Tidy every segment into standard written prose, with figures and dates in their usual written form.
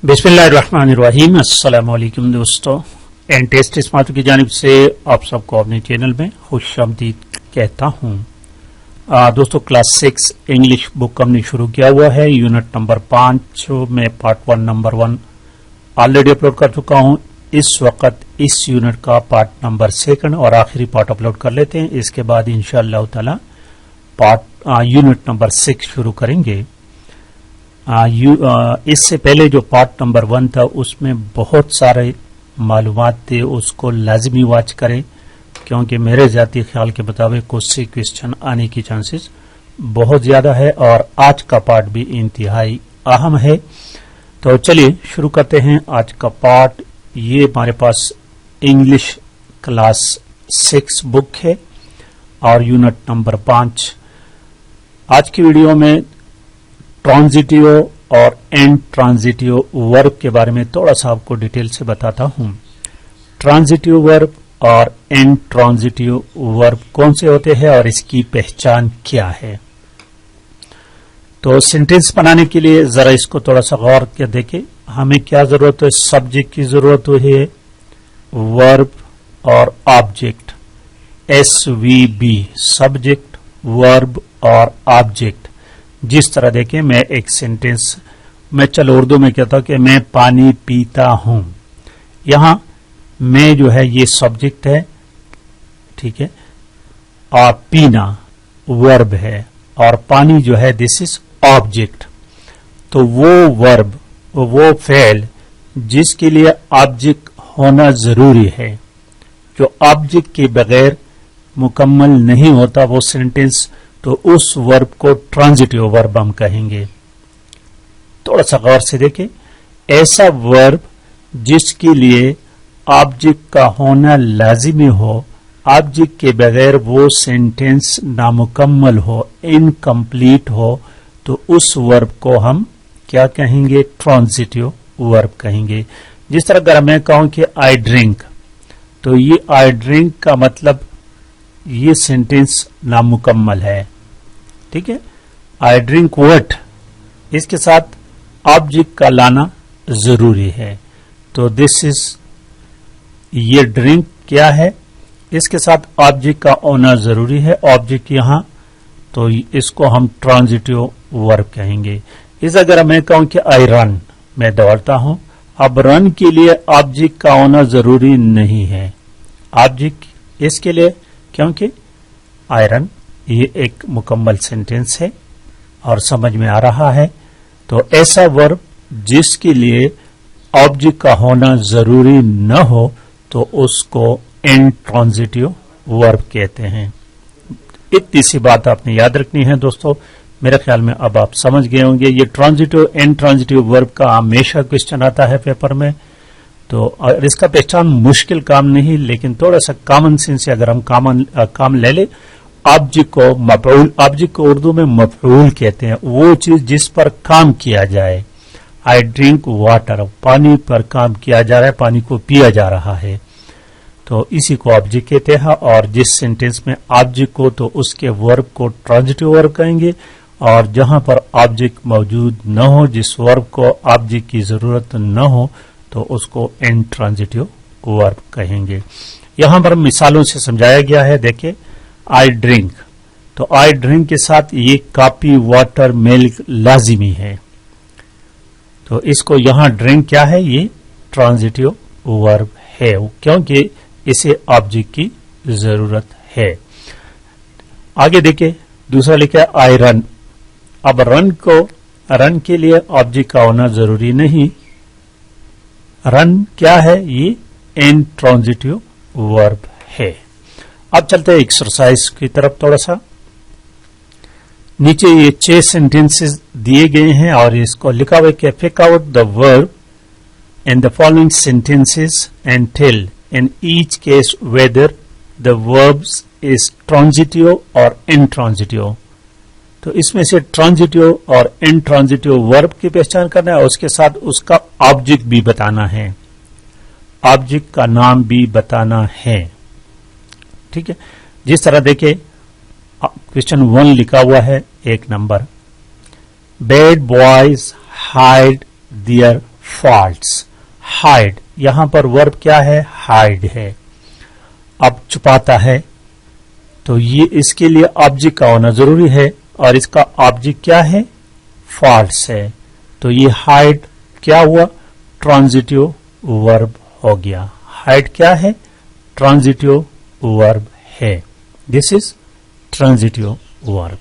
बिस्मिल्लाहिर्रहमानिर्रहीम। अस्सलामु अलैकुम दोस्तों, एंड टेस्ट स्मार्ट की जानिब से आप सबको अपने चैनल में खुशामदीद कहता हूँ। दोस्तों, क्लास 6 इंग्लिश बुक हमने शुरू किया हुआ है। यूनिट नंबर 5 में पार्ट 1 नंबर 1 ऑलरेडी अपलोड कर चुका हूँ। इस वक्त इस यूनिट का पार्ट नंबर 2 और आखिरी पार्ट अपलोड कर लेते हैं। इसके बाद इंशाअल्लाह ताला यूनिट नंबर 6 शुरू करेंगे। इससे पहले जो पार्ट नंबर 1 था उसमें बहुत सारे मालूमात थे, उसको लाजमी वॉच करें क्योंकि मेरे जाती ख्याल के मुताबिक उससे क्वेश्चन आने की चांसेस बहुत ज्यादा है और आज का पार्ट भी इंतहाई अहम है। तो चलिए शुरू करते हैं आज का पार्ट। ये हमारे पास इंग्लिश क्लास 6 बुक है और यूनिट नंबर 5। आज की वीडियो में ट्रांजिटिव और एंड ट्रांजिटिव वर्ब के बारे में थोड़ा सा आपको डिटेल से बताता हूं। ट्रांजिटिव वर्ब और एंड ट्रांजिटिव वर्ब कौन से होते हैं और इसकी पहचान क्या है। तो सेंटेंस बनाने के लिए जरा इसको थोड़ा सा गौर कर देखें। हमें क्या जरूरत है? सब्जेक्ट की जरूरत है, वर्ब और ऑब्जेक्ट। SVB, सब्जेक्ट, वर्ब और ऑब्जेक्ट। जिस तरह देखें, मैं एक सेंटेंस मैं चलो उर्दू में कहता हूं कि मैं पानी पीता हूं। यहां मैं जो है ये सब्जेक्ट है, ठीक है, और पीना वर्ब है और पानी जो है दिस इज ऑब्जेक्ट। तो वो वर्ब, वो फेल जिसके लिए ऑब्जेक्ट होना जरूरी है, जो ऑब्जेक्ट के बगैर मुकम्मल नहीं होता वो सेंटेंस, तो उस वर्ब को ट्रांजिटिव वर्ब हम कहेंगे। थोड़ा सा गौर से देखें, ऐसा वर्ब जिसके लिए ऑब्जेक्ट का होना लाजिमी हो, ऑब्जेक्ट के बगैर वो सेंटेंस नामुकम्मल हो, इनकम्प्लीट हो, तो उस वर्ब को हम क्या कहेंगे? ट्रांजिटिव वर्ब कहेंगे। जिस तरह अगर मैं कहूं कि आई ड्रिंक, तो ये आई ड्रिंक का मतलब ये सेंटेंस नामुकम्मल है, ठीक है। आई ड्रिंक व्हाट, इसके साथ ऑब्जेक्ट का लाना जरूरी है। तो दिस इज, ये ड्रिंक क्या है, इसके साथ ऑब्जेक्ट का होना जरूरी है, ऑब्जेक्ट यहां, तो इसको हम ट्रांजिटिव वर्ब कहेंगे। इस अगर मैं कहूं कि आई रन, मैं दौड़ता हूं, अब रन के लिए ऑब्जेक्ट का होना जरूरी नहीं है, ऑब्जेक्ट इसके लिए, क्योंकि आयरन ये एक मुकम्मल सेंटेंस है और समझ में आ रहा है। तो ऐसा वर्ब जिसके लिए ऑब्जेक्ट का होना जरूरी न हो, तो उसको एंड ट्रांजिटिव वर्ब कहते हैं। इतनी सी बात आपने याद रखनी है दोस्तों। मेरे ख्याल में अब आप समझ गए होंगे। ये ट्रांजिटिव एंड ट्रांजिटिव वर्ब का हमेशा क्वेश्चन आता है पेपर में, तो और इसका पहचान मुश्किल काम नहीं, लेकिन थोड़ा सा कॉमन सेंस से अगर हम काम ले ले। ऑब्जेक्ट को मफऊल, ऑब्जेक्ट को उर्दू में मफऊल कहते हैं, वो चीज जिस पर काम किया जाए। आई ड्रिंक वाटर, पानी पर काम किया जा रहा है, पानी को पिया जा रहा है, तो इसी को ऑब्जेक्ट कहते हैं। और जिस सेंटेंस में ऑब्जेक्ट को, तो उसके वर्ब को ट्रांजिटिव वर्ब कहेंगे, और जहां पर ऑब्जेक्ट मौजूद न हो, जिस वर्ब को ऑब्जेक्ट की जरूरत न हो, तो उसको एंड ट्रांजिटिव वर्ब कहेंगे। यहां पर मिसालों से समझाया गया है। देखिए, आई ड्रिंक, तो आई ड्रिंक के साथ ये कॉफी, वाटर, मिल्क लाजिमी है, तो इसको यहां ड्रिंक क्या है? ये ट्रांजिटिव वर्ब है, क्योंकि इसे ऑब्जेक्ट की जरूरत है। आगे देखिए, दूसरा लिखा है आई रन। अब रन के लिए ऑब्जेक्ट का होना जरूरी नहीं, रन क्या है? ये एंड ट्रांजिटिव वर्ब है। अब चलते हैं एक्सरसाइज की तरफ। थोड़ा सा नीचे ये 6 सेंटेंसेस दिए गए हैं और इसको लिखा हुआ है कि pick out the verb in the following sentences and tell in each case whether the verbs is transitive और इनट्रांजिटिव। तो इसमें से ट्रांजिटिव और इनट्रांजिटिव वर्ब की पहचान करना है, उसके साथ उसका ऑब्जेक्ट भी बताना है, ऑब्जेक्ट का नाम भी बताना है, ठीक है। जिस तरह देखिए, क्वेश्चन 1 लिखा हुआ है 1 number, bad boys hide their falls. Hide, यहां पर वर्ब क्या है? हाइड है। अब छुपाता है, तो ये इसके लिए ऑब्जेक्ट का होना जरूरी है, और इसका ऑब्जेक्ट क्या है? फॉल्स है। तो ये हाइड क्या हुआ? ट्रांजिटिव वर्ब हो गया। हाइड क्या है? ट्रांजिटिव वर्ब है। This is transitive verb.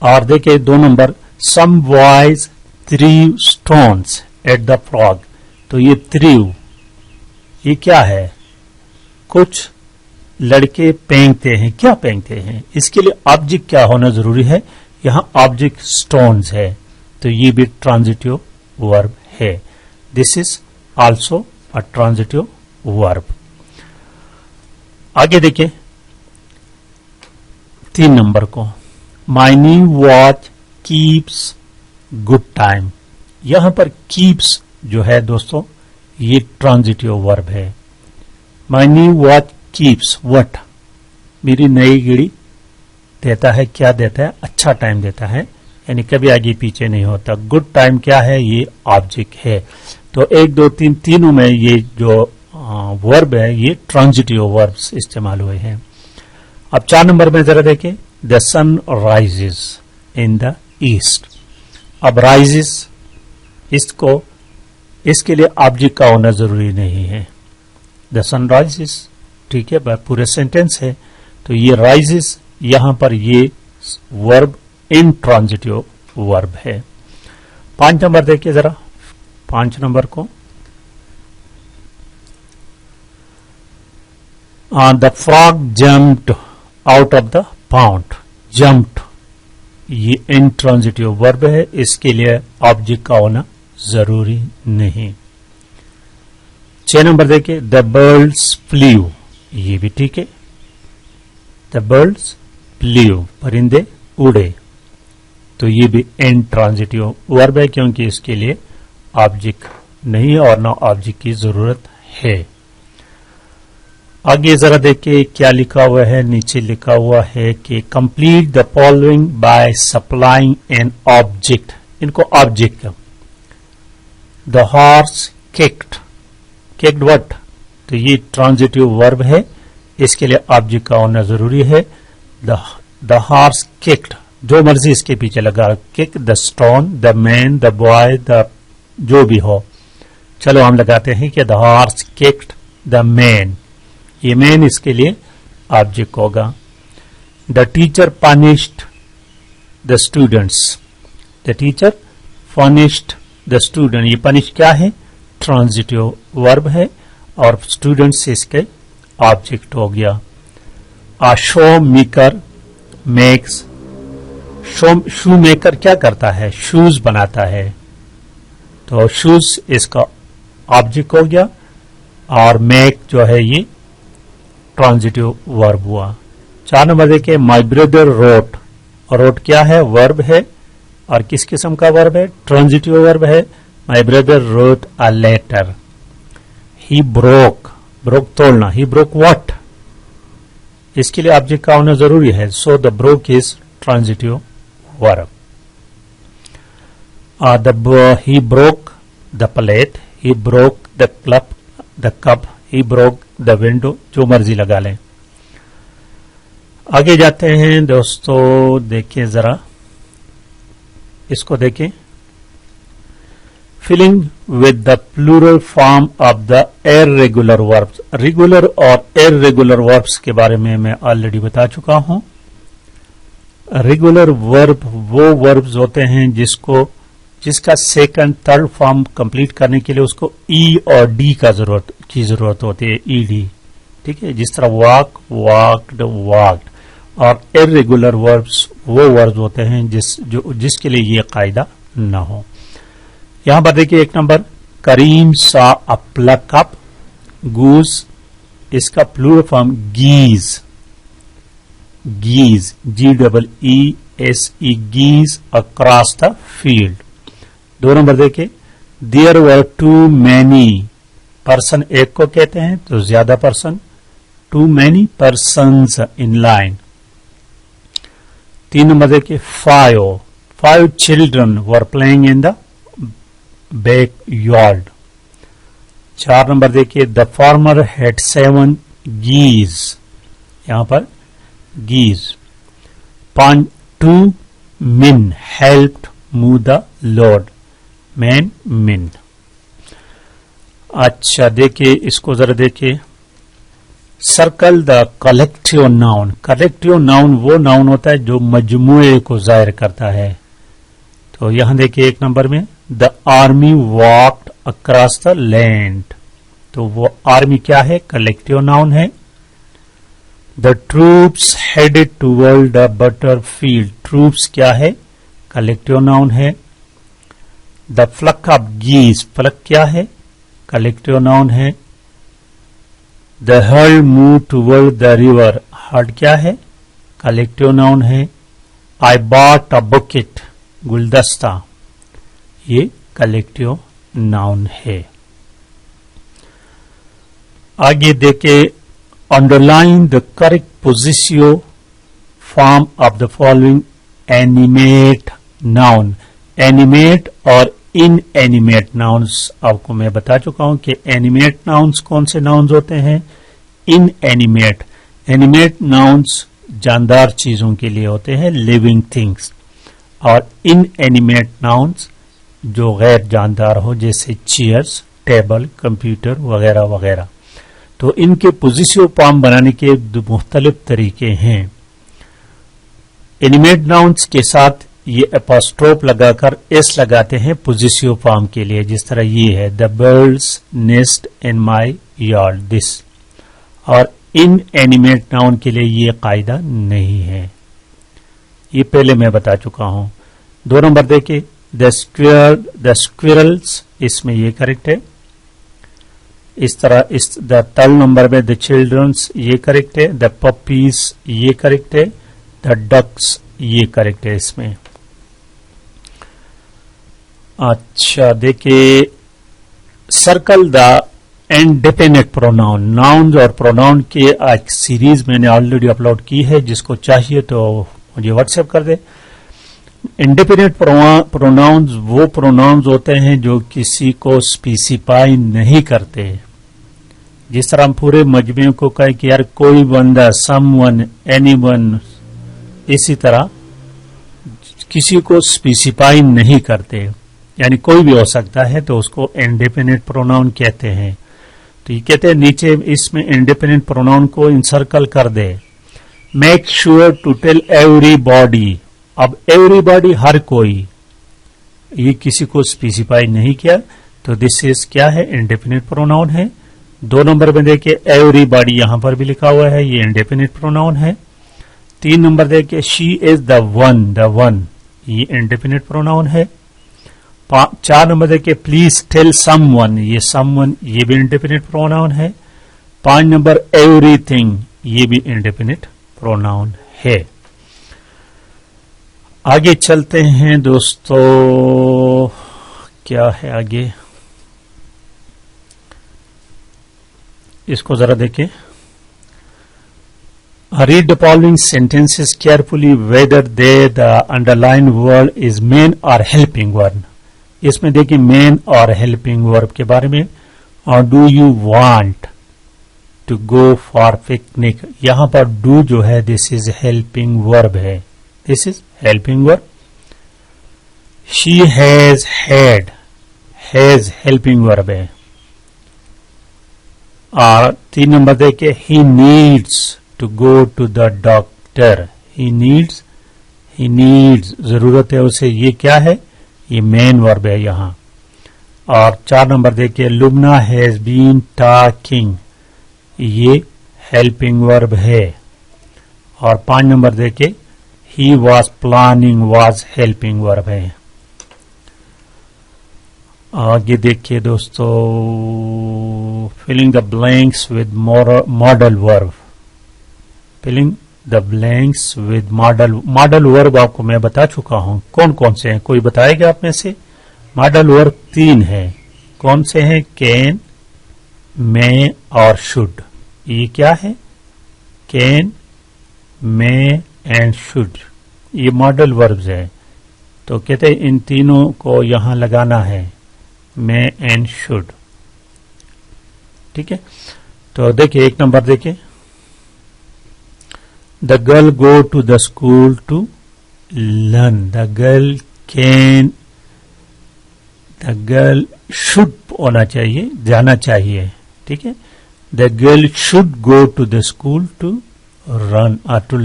और देखिए 2 number, some boys threw stones at the frog. तो ये थ्रीव, ये क्या है? कुछ लड़के फेंकते हैं। क्या फेंकते हैं? इसके लिए ऑब्जेक्ट क्या होना जरूरी है? यहां ऑब्जेक्ट स्टोन्स है, तो ये भी ट्रांजिटिव वर्ब है। This is also a transitive verb. आगे देखिए 3 नंबर को, my new watch keeps good time. यहां पर कीप्स जो है दोस्तों, ये ट्रांजिटिव वर्ब है। My new watch keeps what? मेरी नई घड़ी देता है, क्या देता है? अच्छा टाइम देता है, यानी कभी आगे पीछे नहीं होता। गुड टाइम क्या है? ये ऑब्जेक्ट है। तो 1, 2, 3 तीनों में ये जो वर्ब है, ये ट्रांजिटिव वर्ब्स इस्तेमाल हुए हैं। अब 4 नंबर में जरा देखें, the sun rises in the east. अब राइजेस, इसको इसके लिए ऑब्जेक्ट का होना जरूरी नहीं है। द सन राइजेस, ठीक है, पूरे सेंटेंस है। तो ये राइजेस, यहां पर ये वर्ब इन ट्रांजिटिव वर्ब है। 5 नंबर देखिए जरा, 5 नंबर को, the frog jumped out of the pound. Jumped, ये इन ट्रांजिटिव वर्ब है, इसके लिए ऑब्जेक्ट का होना जरूरी नहीं। 6 नंबर देखिए, द बर्ड्स फ्लीव। ये भी ठीक है, द बर्ड्स फ्लीव, परिंदे उड़े। तो ये भी इन ट्रांजिटिव वर्ब है, क्योंकि इसके लिए ऑब्जेक्ट नहीं और ना ऑब्जेक्ट की जरूरत है। आगे जरा देखिए क्या लिखा हुआ है। नीचे लिखा हुआ है कि complete the following by supplying an object. इनको object, the horse kicked. Kicked what? तो ये ट्रांजिटिव वर्ब है, इसके लिए ऑब्जेक्ट का होना जरूरी है। द हॉर्स किक्ड, जो मर्जी इसके पीछे लगा, kick the stone, the man, the boy, the जो भी हो। चलो हम लगाते हैं कि the horse kicked the man. ये मैन इसके लिए ऑब्जेक्ट होगा। The teacher punished the students. The teacher punished the student. ये पनिश क्या है? ट्रांजिटिव वर्ब है, और स्टूडेंट्स इसके ऑब्जेक्ट हो गया। A shoemaker makes. Shoemaker क्या करता है? शूज बनाता है, तो शूज इसका ऑब्जेक्ट हो गया, और मेक जो है ये ट्रांजिटिव वर्ब हुआ। 4 नंबर देखिए, माई ब्रदर रोट। रोट क्या है? वर्ब है, और किस किस्म का वर्ब है? ट्रांजिटिव वर्ब है। My brother wrote a letter. He broke, broke तोड़ना, ही ब्रोक व्हाट? इसके लिए ऑब्जेक्ट का होना जरूरी है, so the broke is transitive verb. He broke the plate, he broke the cup, he broke the window, जो मर्जी लगा लें। आगे जाते हैं दोस्तों, देखिए जरा इसको देखें। Filling with the plural form of the irregular verbs. Regular और इर्रेगुलर वर्ब्स के बारे में मैं ऑलरेडी बता चुका हूं। रेगुलर वर्ब वो वर्ब्स होते हैं जिसका सेकंड थर्ड फॉर्म कंप्लीट करने के लिए उसको ई और डी की जरूरत होती है, ई डी, ठीक है, जिस तरह वॉक, वॉक्ड, वॉक्ड। और इर्रेगुलर वर्ब्स वो वर्ब्स होते हैं जिसके लिए ये कायदा न हो। यहां पर देखिए 1 नंबर, करीम सा अ प्लक अप गूज। इसका plural form geese, geese, GEESE, geese across the field. 2 number देखिए, there were too many person, एक को कहते हैं तो ज्यादा person, too many persons in line. 3 number देखिए, 5 children were playing in the backyard. 4 number देखिए, द फार्मर हैड 7 geese, यहां पर geese. 5, 2 men helped move the load, men. अच्छा देखिए, इसको जरा देखिए, circle the collective noun. Collective noun वो नाउन होता है जो मजमूए को जाहिर करता है. तो यहां देखिए 1 नंबर में, the army walked across the land. तो वो आर्मी क्या है? कलेक्टिव नाउन है. The troops headed toward the butter field. Troops क्या है? कलेक्टिव नाउन है. द फ्लक ऑफ गीज, फ्लक क्या है? कलेक्टिव नाउन है. The heard move toward the river. Heard क्या है? कलेक्टिव नाउन है. आई बॉट अ बुकेट, गुलदस्ता, ये कलेक्टिव नाउन है. आगे देखे, underline the correct possessive form of the following animate noun. Animate और इन एनिमेट नाउन्स आपको मैं बता चुका हूं कि एनिमेट नाउन्स कौन से नाउन्स होते हैं. इन एनिमेट नाउन्स जानदार चीजों के लिए होते हैं, लिविंग थिंग्स. और इन एनिमेट नाउन्स जो गैर जानदार हो, जैसे चेयर्स, टेबल, कंप्यूटर वगैरह वगैरह. तो इनके पोजिटिव फॉर्म बनाने के मुख्तलिफ तरीके हैं. एनिमेट नाउन्स के साथ ये एपोस्ट्रोफ लगाकर एस लगाते हैं पोजिटिव फॉर्म के लिए, जिस तरह ये है, the birds nest in my yard, this. और इन एनिमेट नाउन के लिए ये कायदा नहीं है, ये पहले मैं बता चुका हूं. 2 नंबर देखिए, द स्क्विरल्स, इसमें ये करेक्ट है. इस तरह इस द 3 नंबर में द चिल्ड्रंस, ये करेक्ट है. द पपीज, ये करेक्ट है. द डक्स, ये करेक्ट है इसमें. अच्छा देखिए, circle the independent pronoun. Noun और प्रोनाउन के एक सीरीज मैंने ऑलरेडी अपलोड की है, जिसको चाहिए तो मुझे व्हाट्सएप कर दे. इंडिपेंडेंट प्रोनाउंस वो प्रोनाउंस होते हैं जो किसी को स्पेसिफाई नहीं करते. जिस तरह हम पूरे मजमे को कहें कि यार कोई बंदा, समवन, एनीवन, इसी तरह किसी को स्पेसिफाई नहीं करते, यानी कोई भी हो सकता है, तो उसको इंडिपेंडेंट प्रोनाउन कहते हैं. तो ये कहते हैं नीचे इसमें इंडिपेंडेंट प्रोनाउन को इंसर्कल कर दे. Make sure to tell everybody. अब एवरीबॉडी हर कोई, ये किसी को स्पेसिफाई नहीं किया, तो दिस इज क्या है? इंडिपेंडेंट प्रोनाउन है. 2 नंबर में देखिए, एवरीबॉडी यहां पर भी लिखा हुआ है, ये इंडिपेंडेंट प्रोनाउन है. 3 नंबर देखिए, शी इज द वन, ये इंडिपेंडेंट प्रोनाउन है. 4 नंबर देखिए, प्लीज टेल समवन, ये समवन, ये भी इंडिपेंडेंट प्रोनाउन है. 5 नंबर एवरीथिंग, ये भी इंडिपेंडेंट प्रोनाउन है. आगे चलते हैं दोस्तों, क्या है आगे, इसको जरा देखें. Read the following sentences carefully whether they the underline word is main और हेल्पिंग वर्ब. इसमें देखिए मेन और हेल्पिंग वर्ब के बारे में. और do you want to go for picnic, यहां पर डू जो है दिस इज हेल्पिंग वर्ब है, this is helping verb. She has had, has helping verb है. और 3 नंबर देखिए, he needs to go to the doctor. He needs जरूरत है उसे, ये क्या है? ये मेन वर्ब है यहां. और 4 नंबर देखिए, लुबना हैज बीन टॉकिंग, ये हेल्पिंग वर्ब है. और 5 नंबर देखिए, he was planning, was helping verb है. आगे देखिए दोस्तों, filling the blanks with modal verb. Filling the blanks with modal verb आपको मैं बता चुका हूं कौन कौन से हैं. कोई बताएगा आप में से? मॉडल वर्ब 3 है. कौन से हैं? कैन, मे और शुड. ये क्या है? कैन, मे एंड शुड, ये मॉडल वर्ब्स है. तो कहते हैं इन तीनों को यहां लगाना है. may and should. ٹھیک ہے. تو دیکھیں ایک نمبر دیکھیں. The girl go to the school to learn. The girl should ہونا چاہیے, جانا چاہیے. ٹھیک ہے. The girl should go to the school to run or to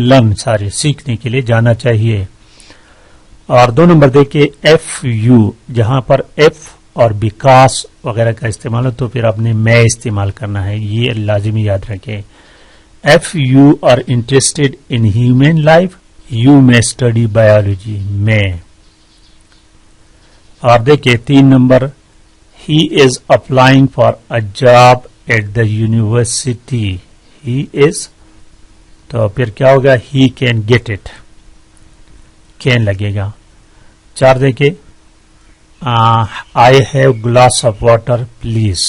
learn, سیکھنے کے لیے جانا چاہیے. اور 2 نمبر دیکھیے ایف یو, جہاں پر ایف اور بیکاس وغیرہ کا استعمال ہو تو پھر آپ نے میں استعمال کرنا ہے, یہ لازمی یاد رکھیں. If you are interested in human life, you may study biology میں. اور دیکھیے 3 number he is applying for a job at the university. He is, تو پھر کیا ہوگا, he can get it, can لگے گا. 4 دیکھیں I have glass of water please.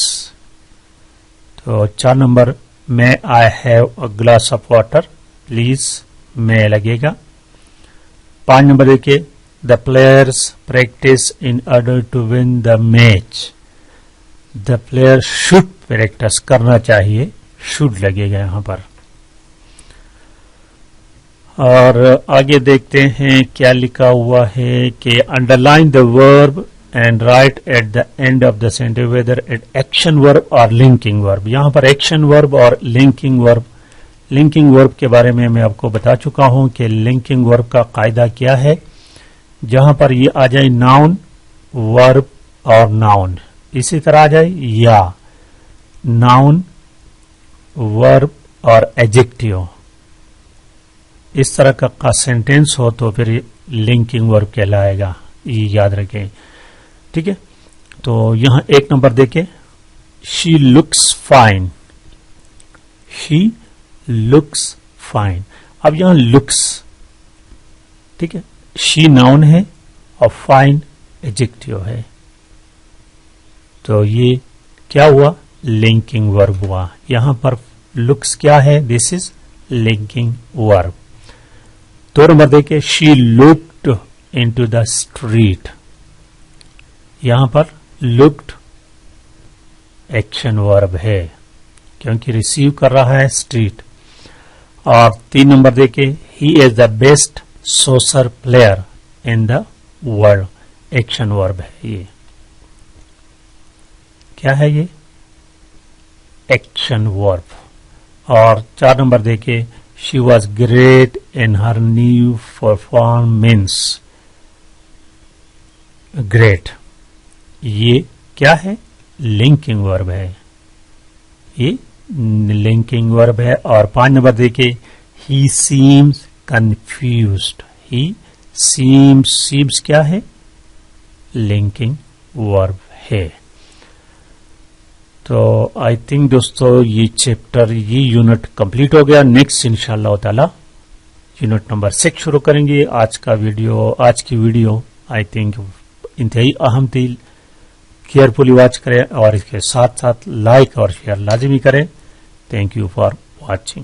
تو 4 نمبر میں I have a glass of water please میں لگے گا. 5 نمبر دیکھیے the players practice in order to win the match. The player should practice, کرنا چاہیے, شوڈ لگے گا یہاں پر. اور آگے دیکھتے ہیں کیا لکھا ہوا ہے کہ under line the verb and write at the end of the sentence whether it action verb اور لنکنگ ورب. یہاں پر ایکشن ورب اور لنکنگ ورب کے بارے میں آپ کو بتا چکا ہوں کہ لنکنگ ورب کا قاعدہ کیا ہے. جہاں پر یہ آ جائے ناؤن, ورب اور ناؤن, اسی طرح آ جائے یا ناؤن, ورب اور ایڈجیکٹیو, اس طرح کا سینٹینس ہو تو پھر لنکنگ ورب کہلائے گا, یہ یاد رکھیں. ٹھیک ہے. تو یہاں 1 نمبر دیکھیں she looks fine. She looks fine. اب یہاں لکس, ٹھیک ہے, شی ناؤن ہے اور فائن ایڈجیکٹیو ہے, تو یہ کیا ہوا, لنکنگ ورب ہوا. یہاں پر لکس کیا ہے, دس از لنکنگ ورب. 2 نمبر دیکھیں she looked into the street. یہاں پر لکڈ ایکشن ورب ہے کیونکہ ریسیو کر رہا ہے اسٹریٹ. اور 3 نمبر دیکھیں he is the best soccer player in the world, action verb ہے. یہ کیا ہے, یہ ایکشن ورب. اور 4 نمبر دیکھیں she was great in Hare new performance. Great یہ کیا ہے, لنکنگ ورب ہے, یہ لنکنگ ورب ہے. اور 5 نمبر دیکھیں ہی سیمز کنفیوزڈ. ہی سیمز کیا ہے, لنکنگ ورب ہے. تو آئی تھنک دوستو یہ چیپٹر, یہ یونٹ کمپلیٹ ہو گیا. نیکسٹ انشاءاللہ تعالی یونٹ نمبر 6 شروع کریں گے. آج کی ویڈیو آئی تھنک انتہائی اہم تھی. کیئرفلی واچ کریں اور اس کے ساتھ ساتھ لائک اور شیئر لازمی کریں. Thank you for watching.